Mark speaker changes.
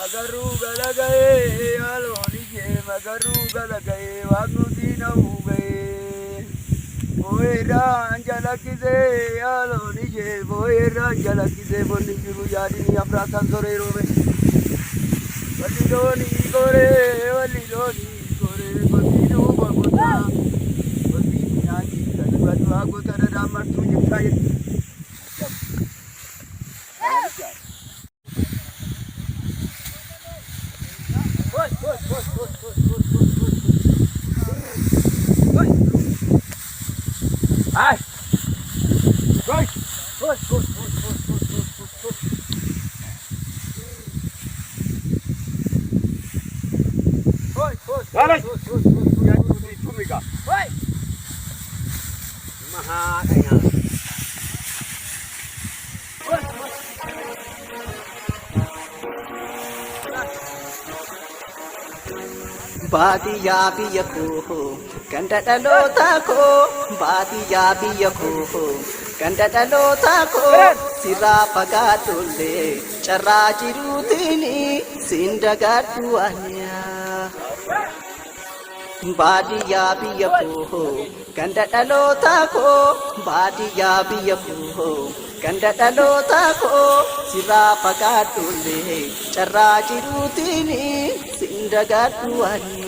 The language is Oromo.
Speaker 1: Magaru galagaye aloni je magaru galagaye waguti na ugaye boera anjala kize aloni je boera anjala kize bonni jiru yari ni afratan sore robe walidoni gore bonni no bagota bonni nyaji kadwa agota da martu jikai Hai. Rồi. Rồi. Rồi. Ya chudi chumika. Oi. Maha kaya.
Speaker 2: Baadiyaa biyya koo ganda dhalootaa koo baadiyaa biyya koo ganda dhalootaa koo sirraa fagaadhollee carraa jiruutiin siin dagaadhu aniyaa. Baadiyaa biyya koo ganda dhalootaa koo baadiyaa biyya koo ganda dhalootaa koo sirraa fagaadhollee carraa jiruutiin siin dagaadhu aniyaa.